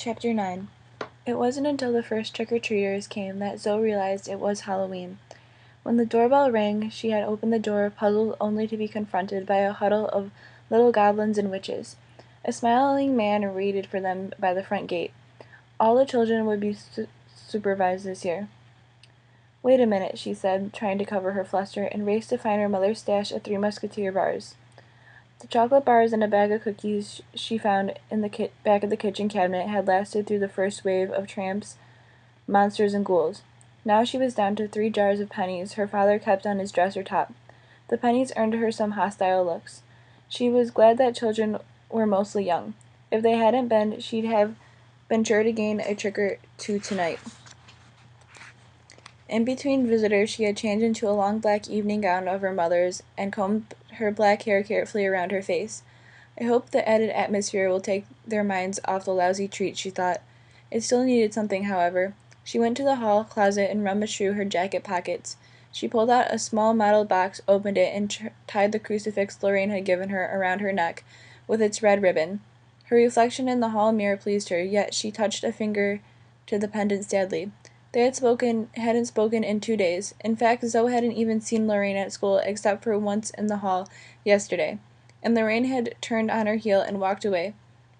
Chapter 9. It wasn't until the first trick-or-treaters came that Zoe realized it was Halloween. When the doorbell rang, she had opened the door, puzzled only to be confronted by a huddle of little goblins and witches. A smiling man waited for them by the front gate. All the children would be supervised this year. "Wait a minute," she said, trying to cover her fluster, and raced to find her mother's stash of 3 Musketeer bars. The chocolate bars and a bag of cookies she found in the back of the kitchen cabinet had lasted through the first wave of tramps, monsters, and ghouls. Now she was down to 3 jars of pennies her father kept on his dresser top. The pennies earned her some hostile looks. She was glad that children were mostly young. If they hadn't been, she'd have been sure to gain a trick or two tonight. In between visitors, she had changed into a long black evening gown of her mother's and combed her black hair carefully around her face. "I hope the added atmosphere will take their minds off the lousy treat," she thought. It still needed something, however. She went to the hall closet and rummaged through her jacket pockets. She pulled out a small metal box, opened it, and tied the crucifix Lorraine had given her around her neck with its red ribbon. Her reflection in the hall mirror pleased her, yet she touched a finger to the pendant sadly. They hadn't spoken in 2 days. In fact, Zoe hadn't even seen Lorraine at school except for once in the hall yesterday, and Lorraine had turned on her heel and walked away.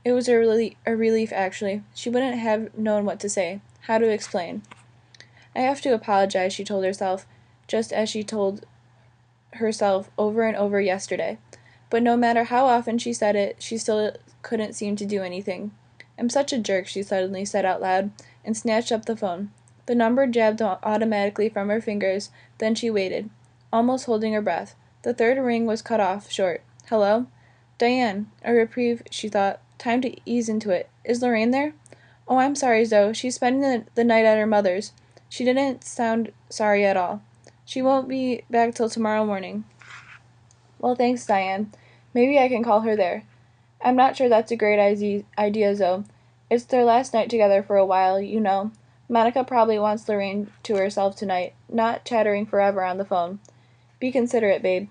It was a relief, actually. She wouldn't have known what to say, how to explain. "I have to apologize," she told herself, just as she told herself over and over yesterday. But no matter how often she said it, she still couldn't seem to do anything. "I'm such a jerk," she suddenly said out loud, and snatched up the phone. The number jabbed automatically from her fingers, then she waited, almost holding her breath. The third ring was cut off short. "Hello?" "Diane." A reprieve, she thought. Time to ease into it. "Is Lorraine there?" "Oh, I'm sorry, Zoe. She's spending the night at her mother's." She didn't sound sorry at all. "She won't be back till tomorrow morning." "Well, thanks, Diane. Maybe I can call her there." "I'm not sure that's a great idea, Zoe. It's their last night together for a while, you know. Monica probably wants Lorraine to herself tonight, not chattering forever on the phone." "Be considerate, babe."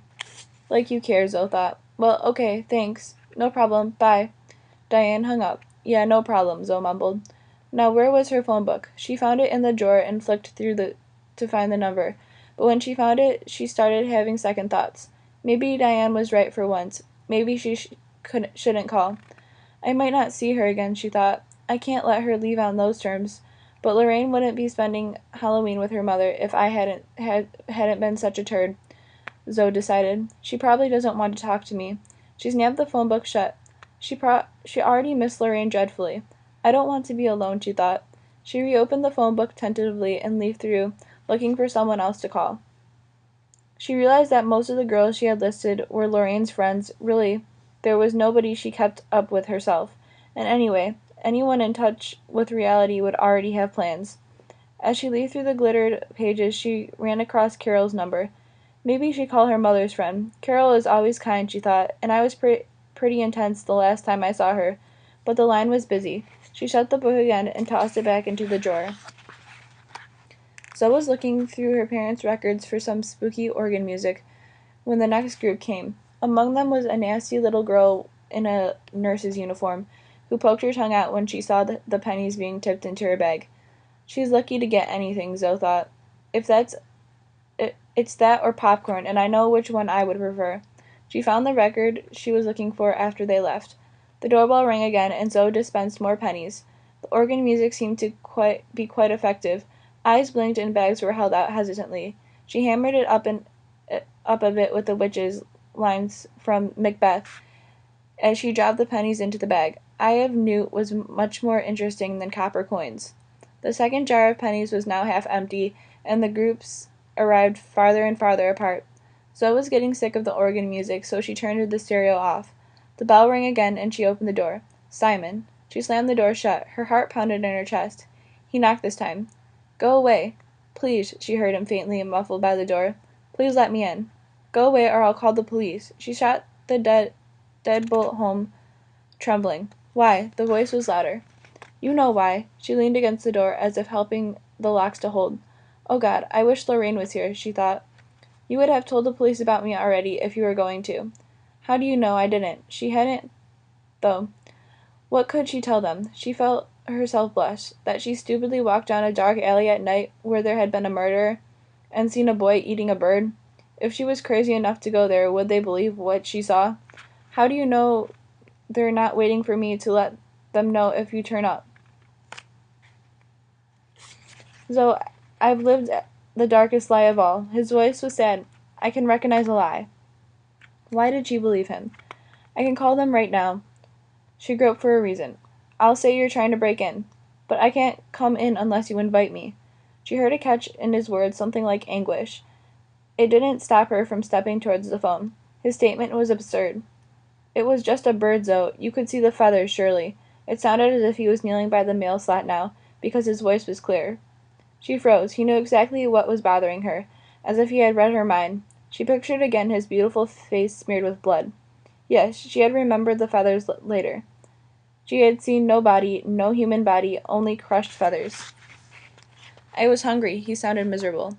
"Like you care," Zoe thought. "Well, okay, thanks. No problem. Bye." Diane hung up. "Yeah, no problem," Zoe mumbled. Now where was her phone book? She found it in the drawer and flicked through to find the number. But when she found it, she started having second thoughts. Maybe Diane was right for once. Maybe she shouldn't call. "I might not see her again," she thought. "I can't let her leave on those terms. But Lorraine wouldn't be spending Halloween with her mother if I hadn't been such a turd," Zoe decided. "She probably doesn't want to talk to me." She snapped the phone book shut. She already missed Lorraine dreadfully. "I don't want to be alone," she thought. She reopened the phone book tentatively and leafed through, looking for someone else to call. She realized that most of the girls she had listed were Lorraine's friends. Really, there was nobody she kept up with herself. And anyway, anyone in touch with reality would already have plans. As she leafed through the glittered pages, she ran across Carol's number. Maybe she'd call her mother's friend. Carol is always kind, she thought, and I was pretty intense the last time I saw her. But the line was busy. She shut the book again and tossed it back into the drawer. Zoe was looking through her parents' records for some spooky organ music when the next group came. Among them was a nasty little girl in a nurse's uniform, who poked her tongue out when she saw the pennies being tipped into her bag. "She's lucky to get anything," Zoe thought. It's that or popcorn, and I know which one I would prefer." She found the record she was looking for after they left. The doorbell rang again, and Zoe dispensed more pennies. The organ music seemed to be quite effective. Eyes blinked and bags were held out hesitantly. She hammered it up a bit with the witches' lines from Macbeth as she dropped the pennies into the bag. "Eye of Newt was much more interesting than copper coins." The second jar of pennies was now half empty, and the groups arrived farther and farther apart. Zoe was getting sick of the organ music, so she turned the stereo off. The bell rang again, and she opened the door. Simon. She slammed the door shut. Her heart pounded in her chest. He knocked this time. "Go away." "Please," she heard him faintly muffled by the door. "Please let me in." "Go away or I'll call the police." She shot the deadbolt home, trembling. "Why?" The voice was louder. "You know why." She leaned against the door, as if helping the locks to hold. "Oh God, I wish Lorraine was here," she thought. "You would have told the police about me already, if you were going to." "How do you know I didn't?" She hadn't, though. What could she tell them? She felt herself blush, that she stupidly walked down a dark alley at night where there had been a murder, and seen a boy eating a bird? If she was crazy enough to go there, would they believe what she saw? How do you know they're not waiting for me to let them know if you turn up? So I've lived the darkest lie of all. His voice was sad. I can recognize a lie. Why did she believe him? I can call them right now. She groped for a reason. I'll say you're trying to break in. But I can't come in unless you invite me. She heard a catch in his words, something like anguish. It didn't stop her from stepping towards the phone. His statement was absurd. It was just a bird, Zoe. You could see the feathers, surely. It sounded as if he was kneeling by the mail slot now, because his voice was clear. She froze. He knew exactly what was bothering her, as if he had read her mind. She pictured again his beautiful face smeared with blood. Yes, she had remembered the feathers later. She had seen no body, no human body, only crushed feathers. I was hungry. He sounded miserable.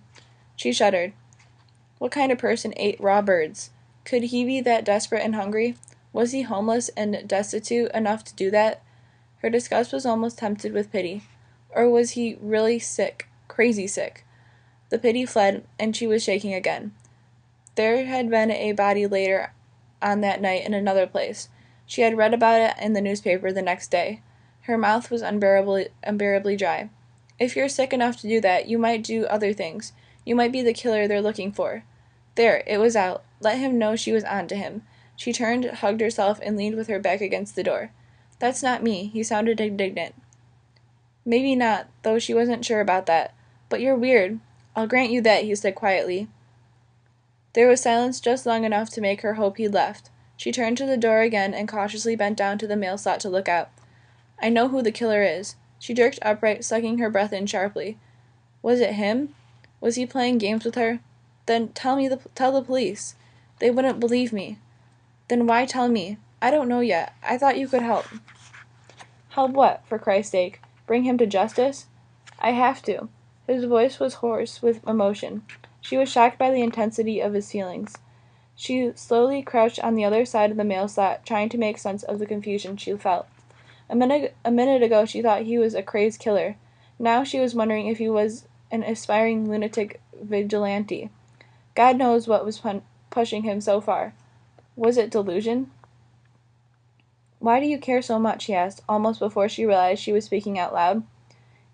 She shuddered. What kind of person ate raw birds? Could he be that desperate and hungry? Was he homeless and destitute enough to do that? Her disgust was almost tempted with pity. Or was he really sick, crazy sick? The pity fled, and she was shaking again. There had been a body later on that night in another place. She had read about it in the newspaper the next day. Her mouth was unbearably dry. If you're sick enough to do that, you might do other things. You might be the killer they're looking for. There, it was out. Let him know she was on to him. She turned, hugged herself, and leaned with her back against the door. That's not me. He sounded indignant. Maybe not, though she wasn't sure about that. But you're weird. I'll grant you that, he said quietly. There was silence just long enough to make her hope he'd left. She turned to the door again and cautiously bent down to the mail slot to look out. I know who the killer is. She jerked upright, sucking her breath in sharply. Was it him? Was he playing games with her? Then tell the police. They wouldn't believe me. Then why tell me? I don't know yet. I thought you could help. Help what, for Christ's sake? Bring him to justice? I have to. His voice was hoarse with emotion. She was shocked by the intensity of his feelings. She slowly crouched on the other side of the mail slot, trying to make sense of the confusion she felt. A minute ago she thought he was a crazed killer. Now she was wondering if he was an aspiring lunatic vigilante. God knows what was pushing him so far. Was it delusion? Why do you care so much? He asked, almost before she realized she was speaking out loud.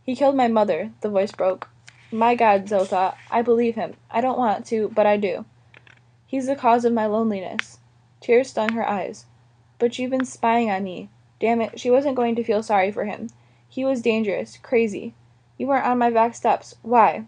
He killed my mother, the voice broke. My God, Zoe thought. I believe him. I don't want to, but I do. He's the cause of my loneliness. Tears stung her eyes. But you've been spying on me. Damn it, she wasn't going to feel sorry for him. He was dangerous, crazy. You weren't on my back steps. Why?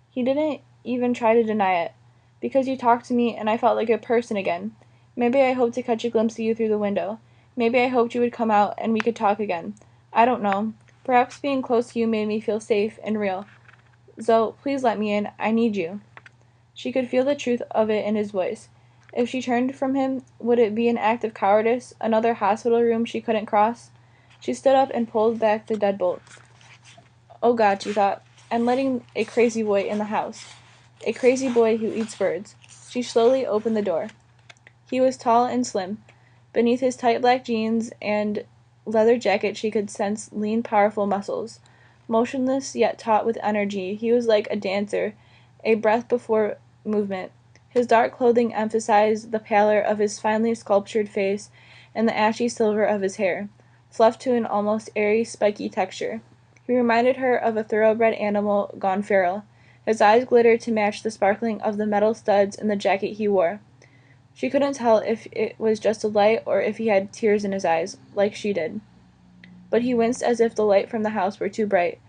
He didn't even try to deny it. Because you talked to me and I felt like a person again. Maybe I hoped to catch a glimpse of you through the window. Maybe I hoped you would come out and we could talk again. I don't know. Perhaps being close to you made me feel safe and real. Zoe, please let me in. I need you. She could feel the truth of it in his voice. If she turned from him, would it be an act of cowardice, another hospital room she couldn't cross? She stood up and pulled back the deadbolt. Oh God, she thought, I'm letting a crazy boy in the house. A crazy boy who eats birds. She slowly opened the door. He was tall and slim. Beneath his tight black jeans and leather jacket she could sense lean, powerful muscles. Motionless yet taut with energy, he was like a dancer, a breath before movement. His dark clothing emphasized the pallor of his finely sculptured face and the ashy silver of his hair, fluffed to an almost airy, spiky texture. He reminded her of a thoroughbred animal gone feral. His eyes glittered to match the sparkling of the metal studs in the jacket he wore. She couldn't tell if it was just a light or if he had tears in his eyes, like she did. But he winced as if the light from the house were too bright,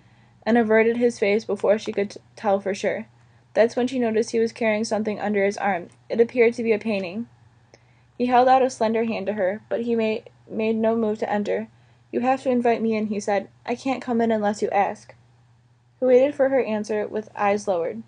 and averted his face before she could tell for sure. That's when she noticed he was carrying something under his arm. It appeared to be a painting. He held out a slender hand to her, but he made no move to enter. You have to invite me in, he said. I can't come in unless you ask. He waited for her answer with eyes lowered.